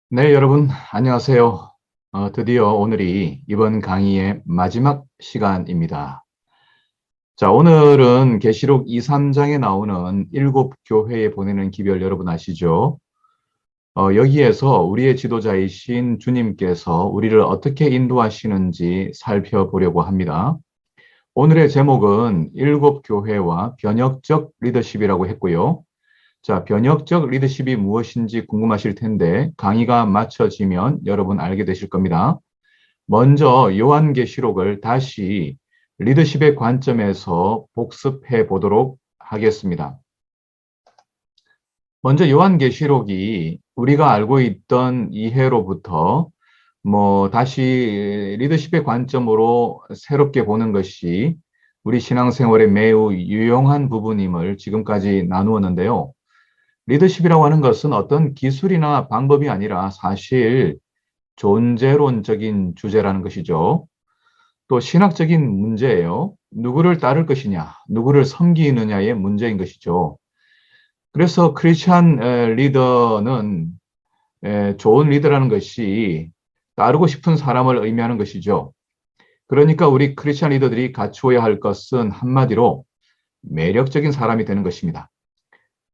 네, 여러분, 안녕하세요. 드디어 오늘이 이번 강의의 마지막 시간입니다. 자, 오늘은 계시록 2, 3장에 나오는 일곱 교회에 보내는 기별 여러분 아시죠? 여기에서 우리의 지도자이신 주님께서 우리를 어떻게 인도하시는지 살펴보려고 합니다. 오늘의 제목은 일곱 교회와 변혁적 리더십이라고 했고요. 자, 변혁적 리더십이 무엇인지 궁금하실 텐데 강의가 마쳐지면 여러분 알게 되실 겁니다. 먼저 요한계시록을 다시 리더십의 관점에서 복습해 보도록 하겠습니다. 먼저 요한계시록이 우리가 알고 있던 이해로부터 다시 리더십의 관점으로 새롭게 보는 것이 우리 신앙생활에 매우 유용한 부분임을 지금까지 나누었는데요. 리더십이라고 하는 것은 어떤 기술이나 방법이 아니라 사실 존재론적인 주제라는 것이죠. 또 신학적인 문제예요. 누구를 따를 것이냐, 누구를 섬기느냐의 문제인 것이죠. 그래서 크리스찬 리더는 좋은 리더라는 것이 따르고 싶은 사람을 의미하는 것이죠. 그러니까 우리 크리스찬 리더들이 갖추어야 할 것은 한마디로 매력적인 사람이 되는 것입니다.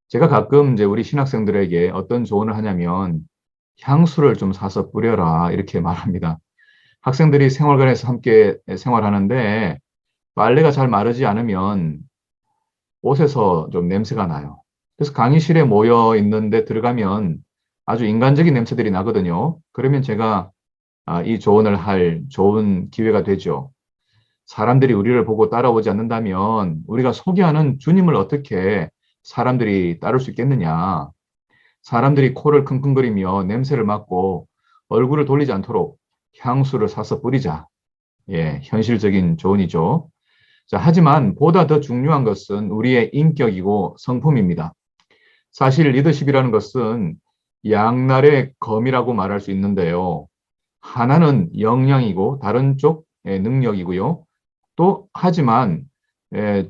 제가 가끔 이제 우리 신학생들에게 어떤 조언을 하냐면 향수를 좀 사서 뿌려라 이렇게 말합니다. 학생들이 생활관에서 함께 생활하는데 빨래가 잘 마르지 않으면 옷에서 좀 냄새가 나요. 그래서 강의실에 모여 있는데 들어가면 아주 인간적인 냄새들이 나거든요. 그러면 제가 이 조언을 할 좋은 기회가 되죠. 사람들이 우리를 보고 따라오지 않는다면 우리가 소개하는 주님을 어떻게 사람들이 따를 수 있겠느냐. 사람들이 코를 킁킁거리며 냄새를 맡고 얼굴을 돌리지 않도록 향수를 사서 뿌리자. 예, 현실적인 조언이죠. 자, 하지만 보다 더 중요한 것은 우리의 인격이고 성품입니다. 사실 리더십이라는 것은 양날의 검이라고 말할 수 있는데요. 하나는 역량이고 다른 쪽 능력이고요. 또 하지만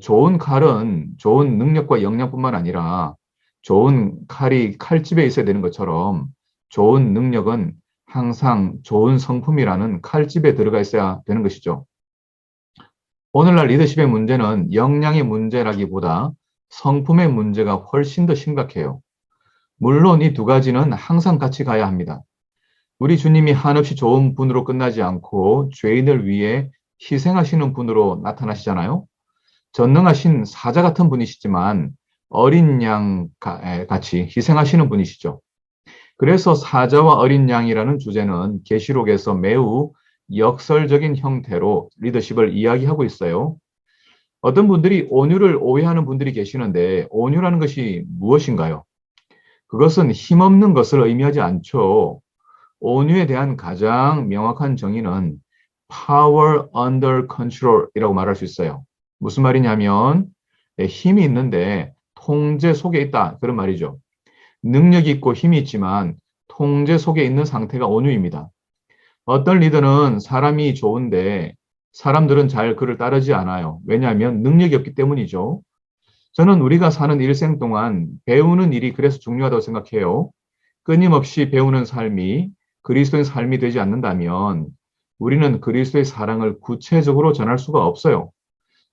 좋은 칼은 좋은 능력과 역량뿐만 아니라 좋은 칼이 칼집에 있어야 되는 것처럼 좋은 능력은 항상 좋은 성품이라는 칼집에 들어가 있어야 되는 것이죠. 오늘날 리더십의 문제는 역량의 문제라기보다 성품의 문제가 훨씬 더 심각해요. 물론 이 두 가지는 항상 같이 가야 합니다. 우리 주님이 한없이 좋은 분으로 끝나지 않고 죄인을 위해 희생하시는 분으로 나타나시잖아요. 전능하신 사자 같은 분이시지만 어린 양 같이 희생하시는 분이시죠. 그래서 사자와 어린 양이라는 주제는 계시록에서 매우 역설적인 형태로 리더십을 이야기하고 있어요. 어떤 분들이 온유를 오해하는 분들이 계시는데 온유라는 것이 무엇인가요? 그것은 힘없는 것을 의미하지 않죠. 온유에 대한 가장 명확한 정의는 power under control이라고 말할 수 있어요. 무슨 말이냐면 힘이 있는데 통제 속에 있다 그런 말이죠. 능력이 있고 힘이 있지만 통제 속에 있는 상태가 온유입니다. 어떤 리더는 사람이 좋은데 사람들은 잘 그를 따르지 않아요. 왜냐하면 능력이 없기 때문이죠. 저는 우리가 사는 일생 동안 배우는 일이 그래서 중요하다고 생각해요. 끊임없이 배우는 삶이 그리스도의 삶이 되지 않는다면 우리는 그리스도의 사랑을 구체적으로 전할 수가 없어요.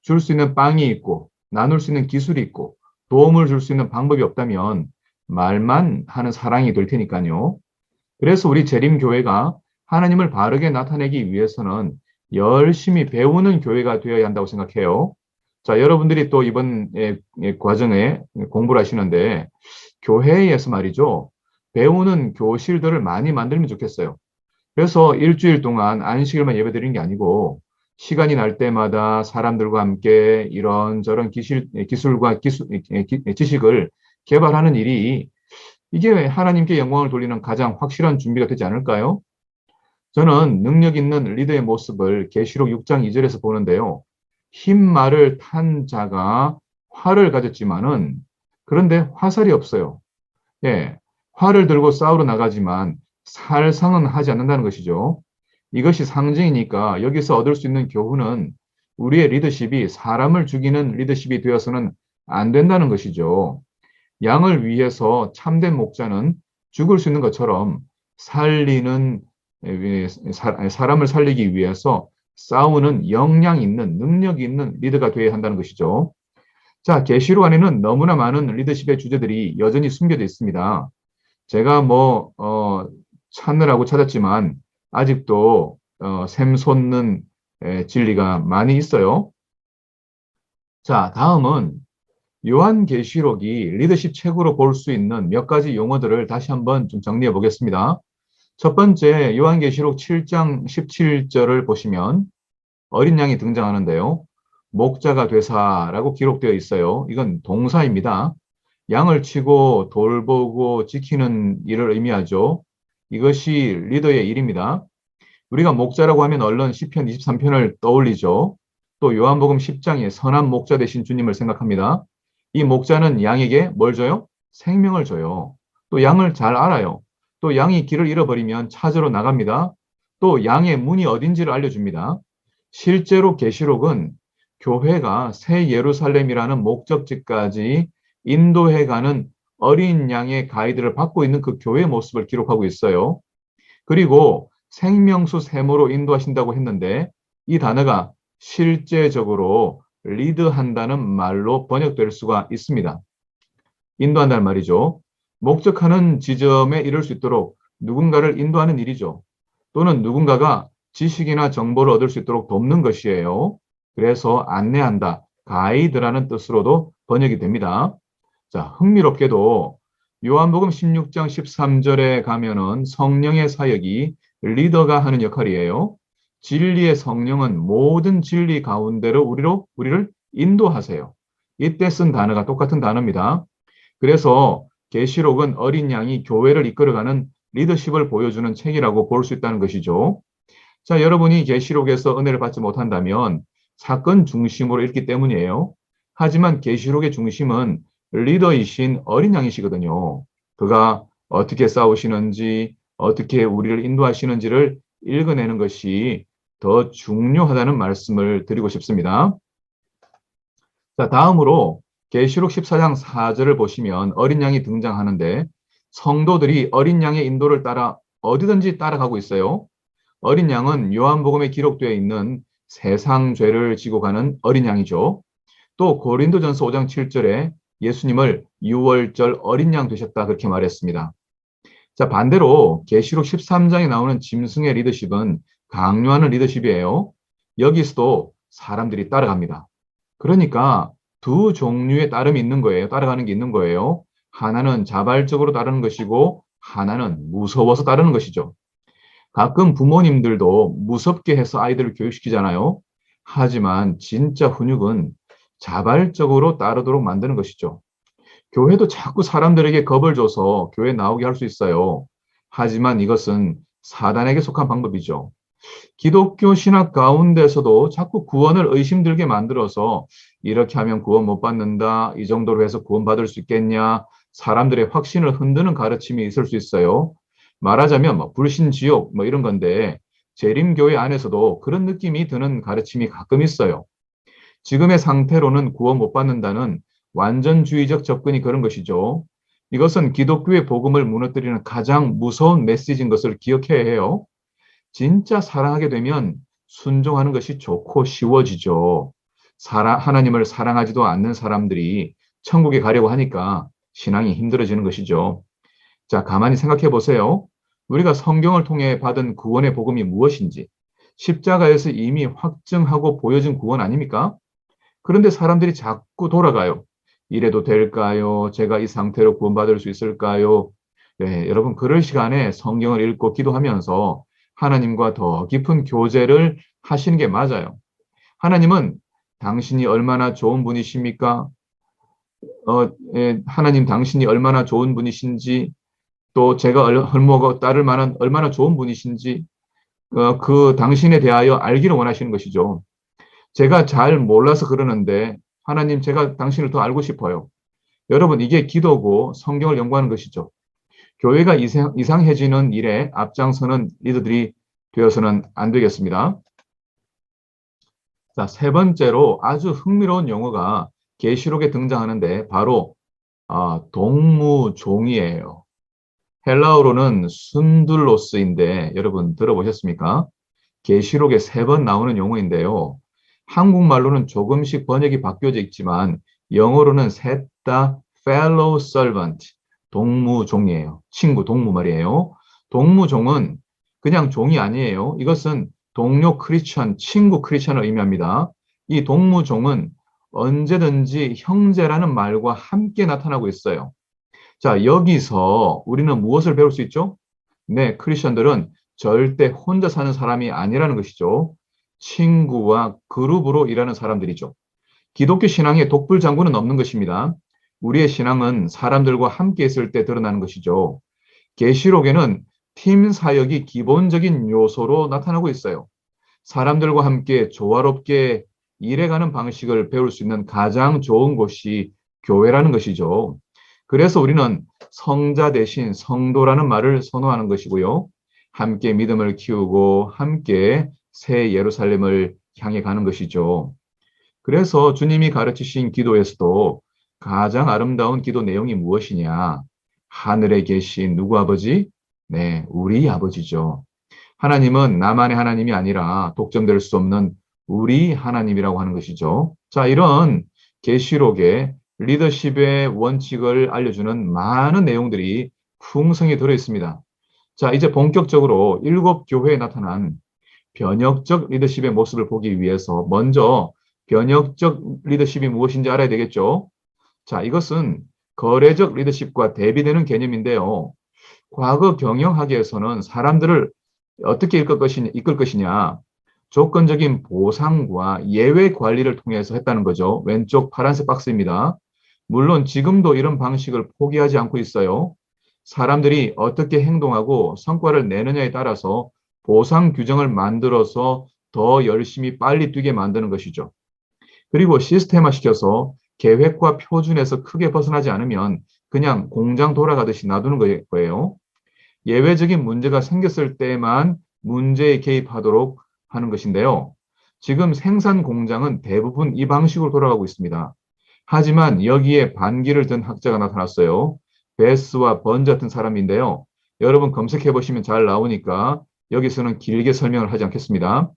줄 수 있는 빵이 있고 나눌 수 있는 기술이 있고 도움을 줄 수 있는 방법이 없다면 말만 하는 사랑이 될 테니까요. 그래서 우리 재림교회가 하나님을 바르게 나타내기 위해서는 열심히 배우는 교회가 되어야 한다고 생각해요. 자, 여러분들이 또 이번 과정에 공부를 하시는데 교회에서 말이죠. 배우는 교실들을 많이 만들면 좋겠어요. 그래서 일주일 동안 안식일만 예배드리는 게 아니고 시간이 날 때마다 사람들과 함께 이런저런 기술과 지식을 개발하는 일이 이게 하나님께 영광을 돌리는 가장 확실한 준비가 되지 않을까요? 저는 능력 있는 리더의 모습을 계시록 6장 2절에서 보는데요. 흰 말을 탄 자가 활을 가졌지만은 그런데 화살이 없어요. 예, 활을 들고 싸우러 나가지만 살상은 하지 않는다는 것이죠. 이것이 상징이니까 여기서 얻을 수 있는 교훈은 우리의 리더십이 사람을 죽이는 리더십이 되어서는 안 된다는 것이죠. 양을 위해서 참된 목자는 죽을 수 있는 것처럼 살리는 사람을 살리기 위해서 싸우는 역량 있는 능력 있는 리더가 되어야 한다는 것이죠. 자, 계시록 안에는 너무나 많은 리더십의 주제들이 여전히 숨겨져 있습니다. 제가 찾느라고 찾았지만 아직도 샘솟는 진리가 많이 있어요. 자, 다음은 요한계시록이 리더십 책으로 볼 수 있는 몇 가지 용어들을 다시 한번 좀 정리해 보겠습니다. 첫 번째, 요한계시록 7장 17절을 보시면 어린 양이 등장하는데요. 목자가 되사라고 기록되어 있어요. 이건 동사입니다. 양을 치고 돌보고 지키는 일을 의미하죠. 이것이 리더의 일입니다. 우리가 목자라고 하면 얼른 시편 23편을 떠올리죠. 또 요한복음 10장에 선한 목자 되신 주님을 생각합니다. 이 목자는 양에게 뭘 줘요? 생명을 줘요. 또 양을 잘 알아요. 또 양이 길을 잃어버리면 찾으러 나갑니다. 또 양의 문이 어딘지를 알려줍니다. 실제로 계시록은 교회가 새 예루살렘이라는 목적지까지 인도해가는 어린 양의 가이드를 받고 있는 그 교회의 모습을 기록하고 있어요. 그리고 생명수 세모로 인도하신다고 했는데 이 단어가 실제적으로 리드한다는 말로 번역될 수가 있습니다. 인도한다는 말이죠. 목적하는 지점에 이를 수 있도록 누군가를 인도하는 일이죠. 또는 누군가가 지식이나 정보를 얻을 수 있도록 돕는 것이에요. 그래서 안내한다, 가이드라는 뜻으로도 번역이 됩니다. 자, 흥미롭게도 요한복음 16장 13절에 가면은 성령의 사역이 리더가 하는 역할이에요. 진리의 성령은 모든 진리 가운데로 우리를 인도하세요. 이때 쓴 단어가 똑같은 단어입니다. 그래서 계시록은 어린 양이 교회를 이끌어가는 리더십을 보여주는 책이라고 볼 수 있다는 것이죠. 자, 여러분이 계시록에서 은혜를 받지 못한다면 사건 중심으로 읽기 때문이에요. 하지만 계시록의 중심은 리더이신 어린 양이시거든요. 그가 어떻게 싸우시는지, 어떻게 우리를 인도하시는지를 읽어내는 것이 더 중요하다는 말씀을 드리고 싶습니다. 자, 다음으로 계시록 14장 4절을 보시면 어린 양이 등장하는데 성도들이 어린 양의 인도를 따라 어디든지 따라가고 있어요. 어린 양은 요한복음에 기록되어 있는 세상 죄를 지고 가는 어린 양이죠. 또 고린도전서 5장 7절에 예수님을 유월절 어린 양 되셨다 그렇게 말했습니다. 자, 반대로 계시록 13장에 나오는 짐승의 리더십은 강요하는 리더십이에요. 여기서도 사람들이 따라갑니다. 그러니까 두 종류의 따름이 있는 거예요. 따라가는 게 있는 거예요. 하나는 자발적으로 따르는 것이고 하나는 무서워서 따르는 것이죠. 가끔 부모님들도 무섭게 해서 아이들을 교육시키잖아요. 하지만 진짜 훈육은 자발적으로 따르도록 만드는 것이죠. 교회도 자꾸 사람들에게 겁을 줘서 교회 나오게 할 수 있어요. 하지만 이것은 사단에게 속한 방법이죠. 기독교 신학 가운데서도 자꾸 구원을 의심들게 만들어서 이렇게 하면 구원 못 받는다, 이 정도로 해서 구원 받을 수 있겠냐, 사람들의 확신을 흔드는 가르침이 있을 수 있어요. 말하자면 불신지옥 이런 건데 재림교회 안에서도 그런 느낌이 드는 가르침이 가끔 있어요. 지금의 상태로는 구원 못 받는다는 완전주의적 접근이 그런 것이죠. 이것은 기독교의 복음을 무너뜨리는 가장 무서운 메시지인 것을 기억해야 해요. 진짜 사랑하게 되면 순종하는 것이 좋고 쉬워지죠. 하나님을 사랑하지도 않는 사람들이 천국에 가려고 하니까 신앙이 힘들어지는 것이죠. 자, 가만히 생각해 보세요. 우리가 성경을 통해 받은 구원의 복음이 무엇인지 십자가에서 이미 확증하고 보여준 구원 아닙니까? 그런데 사람들이 자꾸 돌아가요. 이래도 될까요? 제가 이 상태로 구원받을 수 있을까요? 네, 여러분 그럴 시간에 성경을 읽고 기도하면서 하나님과 더 깊은 교제를 하시는 게 맞아요. 하나님은 당신이 얼마나 좋은 분이십니까? 하나님 당신이 얼마나 좋은 분이신지 또 제가 헐모가 따를 만한 얼마나 좋은 분이신지 그 당신에 대하여 알기를 원하시는 것이죠. 제가 잘 몰라서 그러는데 하나님 제가 당신을 더 알고 싶어요. 여러분 이게 기도고 성경을 연구하는 것이죠. 교회가 이상해지는 일에 앞장서는 리더들이 되어서는 안 되겠습니다. 자, 세 번째로 아주 흥미로운 용어가 계시록에 등장하는데 바로 동무종이에요. 헬라어로는 순둘로스인데 여러분 들어보셨습니까? 계시록에 3번 나오는 용어인데요. 한국말로는 조금씩 번역이 바뀌어져 있지만 영어로는 셋 다 fellow servant, 동무종이에요. 친구, 동무 말이에요. 동무종은 그냥 종이 아니에요. 이것은 동료 크리스천, 친구 크리스천을 의미합니다. 이 동무종은 언제든지 형제라는 말과 함께 나타나고 있어요. 자, 여기서 우리는 무엇을 배울 수 있죠? 네, 크리스천들은 절대 혼자 사는 사람이 아니라는 것이죠. 친구와 그룹으로 일하는 사람들이죠. 기독교 신앙에 독불장군은 없는 것입니다. 우리의 신앙은 사람들과 함께 있을 때 드러나는 것이죠. 계시록에는 팀 사역이 기본적인 요소로 나타나고 있어요. 사람들과 함께 조화롭게 일해가는 방식을 배울 수 있는 가장 좋은 곳이 교회라는 것이죠. 그래서 우리는 성자 대신 성도라는 말을 선호하는 것이고요. 함께 믿음을 키우고 함께 새 예루살렘을 향해 가는 것이죠. 그래서 주님이 가르치신 기도에서도 가장 아름다운 기도 내용이 무엇이냐? 하늘에 계신 누구 아버지? 네, 우리 아버지죠. 하나님은 나만의 하나님이 아니라 독점될 수 없는 우리 하나님이라고 하는 것이죠. 자, 이런 계시록의 리더십의 원칙을 알려주는 많은 내용들이 풍성히 들어 있습니다. 자, 이제 본격적으로 7교회에 나타난 변혁적 리더십의 모습을 보기 위해서 먼저 변혁적 리더십이 무엇인지 알아야 되겠죠. 자, 이것은 거래적 리더십과 대비되는 개념인데요. 과거 경영학에서는 사람들을 어떻게 이끌 것이냐, 조건적인 보상과 예외 관리를 통해서 했다는 거죠. 왼쪽 파란색 박스입니다. 물론 지금도 이런 방식을 포기하지 않고 있어요. 사람들이 어떻게 행동하고 성과를 내느냐에 따라서 보상 규정을 만들어서 더 열심히 빨리 뛰게 만드는 것이죠. 그리고 시스템화시켜서 계획과 표준에서 크게 벗어나지 않으면 그냥 공장 돌아가듯이 놔두는 거예요. 예외적인 문제가 생겼을 때만 문제에 개입하도록 하는 것인데요. 지금 생산 공장은 대부분 이 방식으로 돌아가고 있습니다. 하지만 여기에 반기를 든 학자가 나타났어요. 베스와 번즈 같은 사람인데요. 여러분 검색해 보시면 잘 나오니까 여기서는 길게 설명을 하지 않겠습니다.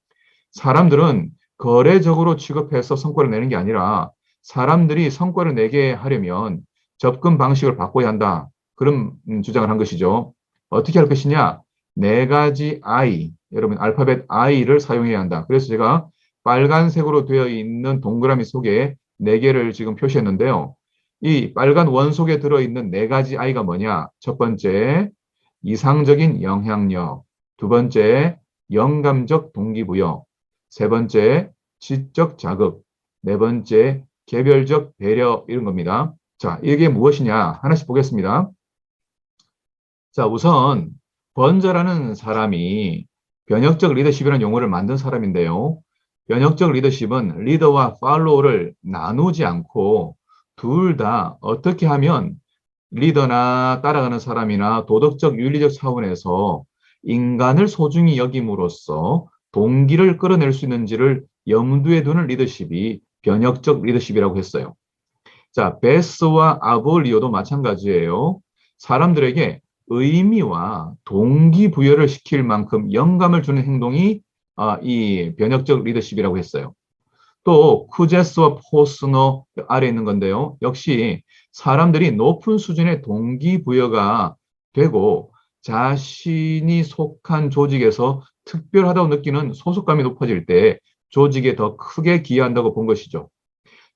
사람들은 거래적으로 취급해서 성과를 내는 게 아니라 사람들이 성과를 내게 하려면 접근 방식을 바꿔야 한다. 그런 주장을 한 것이죠. 어떻게 할 것이냐? 4가지 I, 여러분 알파벳 I를 사용해야 한다. 그래서 제가 빨간색으로 되어 있는 동그라미 속에 4개를 지금 표시했는데요. 이 빨간 원 속에 들어있는 4가지 I가 뭐냐? 첫 번째, 이상적인 영향력. 두 번째, 영감적 동기부여. 세 번째, 지적 자극. 네 번째, 개별적 배려. 이런 겁니다. 자, 이게 무엇이냐? 하나씩 보겠습니다. 자, 우선 번저라는 사람이 변혁적 리더십이라는 용어를 만든 사람인데요. 변혁적 리더십은 리더와 팔로우를 나누지 않고 둘 다 어떻게 하면 리더나 따라가는 사람이나 도덕적 윤리적 차원에서 인간을 소중히 여김으로써 동기를 끌어낼 수 있는지를 염두에 두는 리더십이 변혁적 리더십이라고 했어요. 자, 베스와 아볼리오도 마찬가지예요. 사람들에게 의미와 동기부여를 시킬 만큼 영감을 주는 행동이 이 변혁적 리더십이라고 했어요. 또 쿠제스와 포스너 아래 있는 건데요. 역시 사람들이 높은 수준의 동기부여가 되고 자신이 속한 조직에서 특별하다고 느끼는 소속감이 높아질 때 조직에 더 크게 기여한다고 본 것이죠.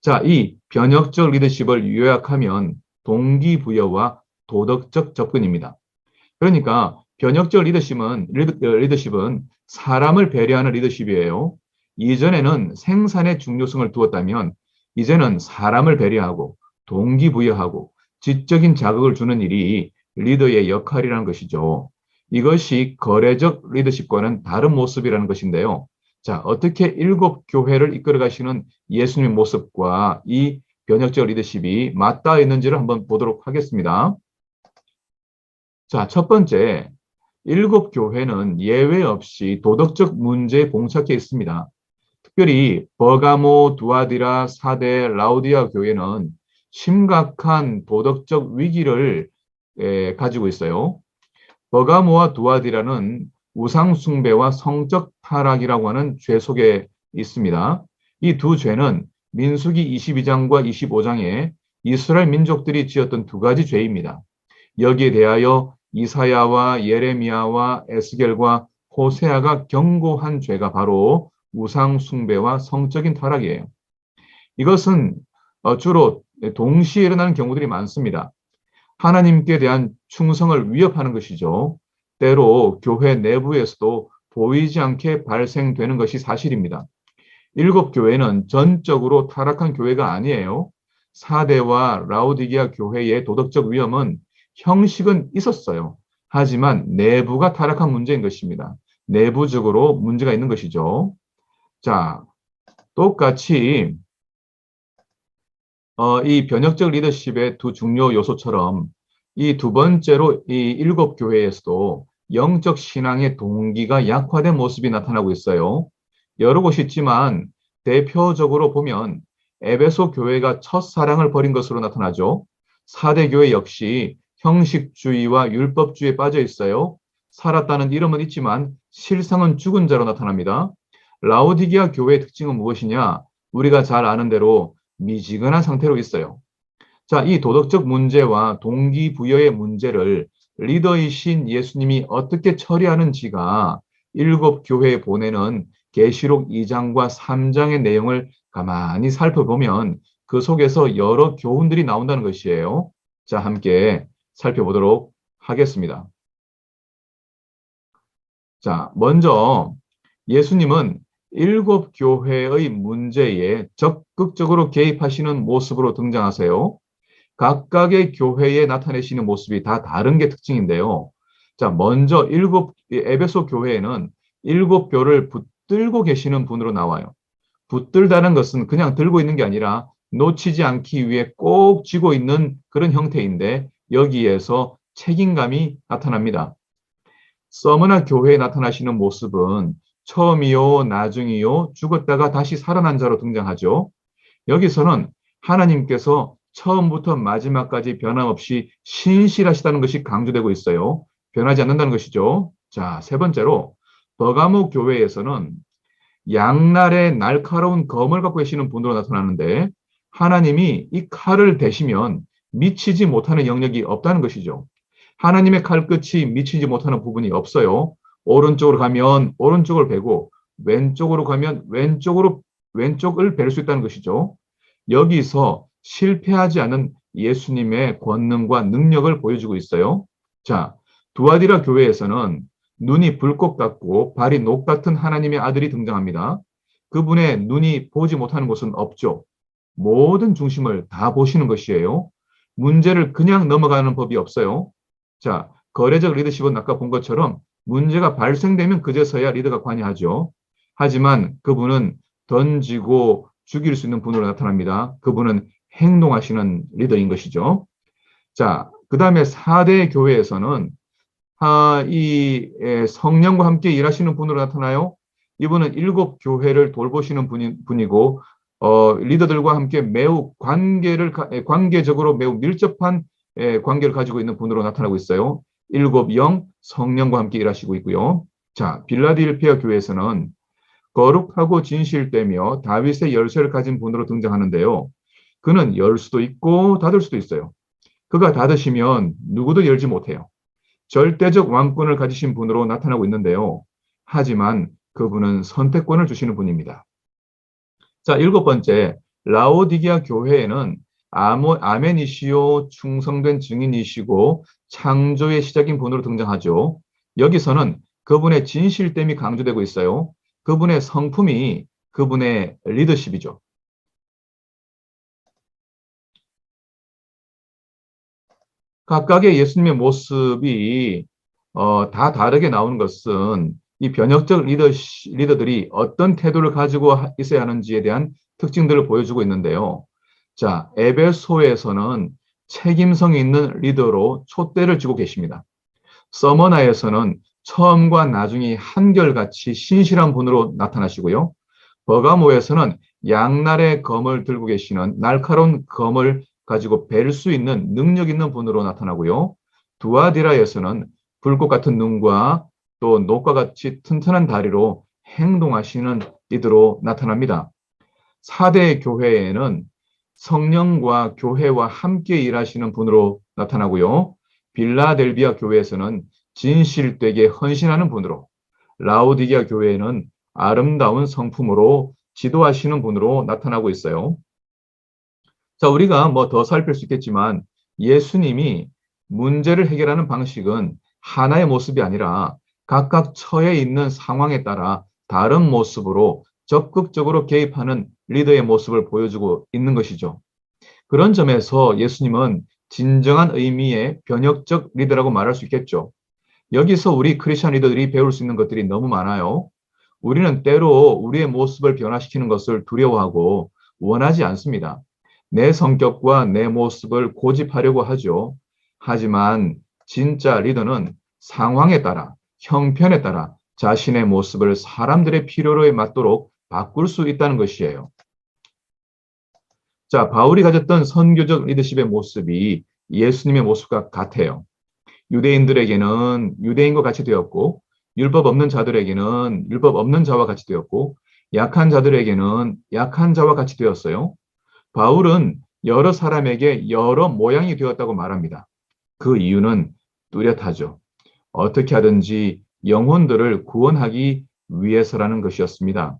자, 이 변혁적 리더십을 요약하면 동기부여와 도덕적 접근입니다. 그러니까 변혁적 리더십은 사람을 배려하는 리더십이에요. 이전에는 생산의 중요성을 두었다면 이제는 사람을 배려하고 동기부여하고 지적인 자극을 주는 일이 리더의 역할이라는 것이죠. 이것이 거래적 리더십과는 다른 모습이라는 것인데요. 자, 어떻게 7교회를 이끌어 가시는 예수님의 모습과 이 변혁적 리더십이 맞닿아 있는지를 한번 보도록 하겠습니다. 자, 첫 번째, 7교회는 예외 없이 도덕적 문제에 봉착해 있습니다. 특별히 버가모, 두아디라, 사데, 라우디아 교회는 심각한 도덕적 위기를 가지고 있어요. 버가모와 두아디라는 우상 숭배와 성적 타락이라고 하는 죄 속에 있습니다. 이 두 죄는 민수기 22장과 25장에 이스라엘 민족들이 지었던 두 가지 죄입니다. 여기에 대하여 이사야와 예레미야와 에스겔과 호세아가 경고한 죄가 바로 우상 숭배와 성적인 타락이에요. 이것은 주로 동시에 일어나는 경우들이 많습니다. 하나님께 대한 충성을 위협하는 것이죠. 때로 교회 내부에서도 보이지 않게 발생되는 것이 사실입니다. 일곱 교회는 전적으로 타락한 교회가 아니에요. 사대와 라오디게아 교회의 도덕적 위험은 형식은 있었어요. 하지만 내부가 타락한 문제인 것입니다. 내부적으로 문제가 있는 것이죠. 자, 똑같이 이 변혁적 리더십의 두 중요 요소처럼 이 두 번째로 이 일곱 교회에서도 영적 신앙의 동기가 약화된 모습이 나타나고 있어요. 여러 곳이 있지만 대표적으로 보면 에베소 교회가 첫사랑을 버린 것으로 나타나죠. 사대 교회 역시 형식주의와 율법주의에 빠져 있어요. 살았다는 이름은 있지만 실상은 죽은 자로 나타납니다. 라오디게아 교회의 특징은 무엇이냐? 우리가 잘 아는 대로 미지근한 상태로 있어요. 자, 이 도덕적 문제와 동기부여의 문제를 리더이신 예수님이 어떻게 처리하는지가 일곱 교회에 보내는 계시록 2장과 3장의 내용을 가만히 살펴보면 그 속에서 여러 교훈들이 나온다는 것이에요. 자, 함께 살펴보도록 하겠습니다. 자, 먼저 예수님은 일곱 교회의 문제에 적극적으로 개입하시는 모습으로 등장하세요. 각각의 교회에 나타내시는 모습이 다 다른 게 특징인데요. 자, 먼저 에베소 교회에는 일곱 교를 붙들고 계시는 분으로 나와요. 붙들다는 것은 그냥 들고 있는 게 아니라 놓치지 않기 위해 꼭 쥐고 있는 그런 형태인데 여기에서 책임감이 나타납니다. 서머나 교회에 나타나시는 모습은 처음이요, 나중이요, 죽었다가 다시 살아난 자로 등장하죠. 여기서는 하나님께서 처음부터 마지막까지 변함없이 신실하시다는 것이 강조되고 있어요. 변하지 않는다는 것이죠. 자, 세 번째로 버가모 교회에서는 양날의 날카로운 검을 갖고 계시는 분으로 나타나는데 하나님이 이 칼을 대시면 미치지 못하는 영역이 없다는 것이죠. 하나님의 칼끝이 미치지 못하는 부분이 없어요. 오른쪽으로 가면 오른쪽을 베고 왼쪽으로 가면 왼쪽을 벨 수 있다는 것이죠. 여기서 실패하지 않은 예수님의 권능과 능력을 보여주고 있어요. 자, 두아디라 교회에서는 눈이 불꽃 같고 발이 녹 같은 하나님의 아들이 등장합니다. 그분의 눈이 보지 못하는 곳은 없죠. 모든 중심을 다 보시는 것이에요. 문제를 그냥 넘어가는 법이 없어요. 자, 거래적 리더십은 아까 본 것처럼 문제가 발생되면 그제서야 리더가 관여하죠. 하지만 그분은 던지고 죽일 수 있는 분으로 나타납니다. 그분은 행동하시는 리더인 것이죠. 자, 그 다음에 4대 교회에서는 이 성령과 함께 일하시는 분으로 나타나요. 이분은 일곱 교회를 돌보시는 분이고 리더들과 함께 매우 관계적으로 매우 밀접한 관계를 가지고 있는 분으로 나타나고 있어요. 일곱 영 성령과 함께 일하시고 있고요. 자, 빌라델피아 교회에서는 거룩하고 진실되며 다윗의 열쇠를 가진 분으로 등장하는데요. 그는 열 수도 있고 닫을 수도 있어요. 그가 닫으시면 누구도 열지 못해요. 절대적 왕권을 가지신 분으로 나타나고 있는데요. 하지만 그분은 선택권을 주시는 분입니다. 자, 일곱 번째, 라오디게아 교회에는 아멘이시오, 충성된 증인이시고 창조의 시작인 분으로 등장하죠. 여기서는 그분의 진실됨이 강조되고 있어요. 그분의 성품이 그분의 리더십이죠. 각각의 예수님의 모습이 다 다르게 나오는 것은 이 변혁적 리더들이 어떤 태도를 가지고 있어야 하는지에 대한 특징들을 보여주고 있는데요. 자, 에베소에서는 책임성 있는 리더로 촛대를 쥐고 계십니다. 서머나에서는 처음과 나중이 한결같이 신실한 분으로 나타나시고요. 버가모에서는 양날의 검을 들고 계시는 날카로운 검을 가지고 벨 수 있는 능력 있는 분으로 나타나고요. 두아디라에서는 불꽃 같은 눈과 또 녹과 같이 튼튼한 다리로 행동하시는 리더로 나타납니다. 4대 교회에는 성령과 교회와 함께 일하시는 분으로 나타나고요. 빌라델비아 교회에서는 진실되게 헌신하는 분으로, 라오디게아 교회에는 아름다운 성품으로 지도하시는 분으로 나타나고 있어요. 자, 우리가 뭐 더 살필 수 있겠지만 예수님이 문제를 해결하는 방식은 하나의 모습이 아니라 각각 처해 있는 상황에 따라 다른 모습으로 적극적으로 개입하는 리더의 모습을 보여주고 있는 것이죠. 그런 점에서 예수님은 진정한 의미의 변혁적 리더라고 말할 수 있겠죠. 여기서 우리 크리스천 리더들이 배울 수 있는 것들이 너무 많아요. 우리는 때로 우리의 모습을 변화시키는 것을 두려워하고 원하지 않습니다. 내 성격과 내 모습을 고집하려고 하죠. 하지만 진짜 리더는 상황에 따라, 형편에 따라 자신의 모습을 사람들의 필요로에 맞도록 바꿀 수 있다는 것이에요. 자, 바울이 가졌던 선교적 리더십의 모습이 예수님의 모습과 같아요. 유대인들에게는 유대인과 같이 되었고, 율법 없는 자들에게는 율법 없는 자와 같이 되었고, 약한 자들에게는 약한 자와 같이 되었어요. 바울은 여러 사람에게 여러 모양이 되었다고 말합니다. 그 이유는 뚜렷하죠. 어떻게 하든지 영혼들을 구원하기 위해서라는 것이었습니다.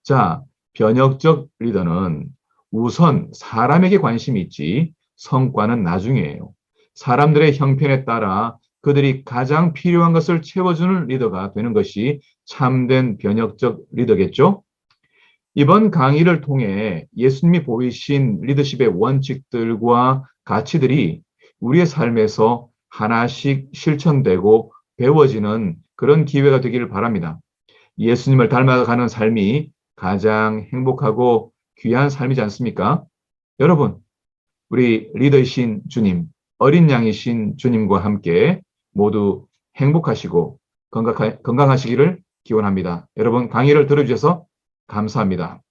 자, 변혁적 리더는 우선 사람에게 관심이 있지 성과는 나중이에요. 사람들의 형편에 따라 그들이 가장 필요한 것을 채워주는 리더가 되는 것이 참된 변혁적 리더겠죠? 이번 강의를 통해 예수님이 보이신 리더십의 원칙들과 가치들이 우리의 삶에서 하나씩 실천되고 배워지는 그런 기회가 되기를 바랍니다. 예수님을 닮아가는 삶이 가장 행복하고 귀한 삶이지 않습니까? 여러분, 우리 리더이신 주님, 어린 양이신 주님과 함께 모두 행복하시고 건강하시기를 기원합니다. 여러분, 강의를 들어주셔서 감사합니다.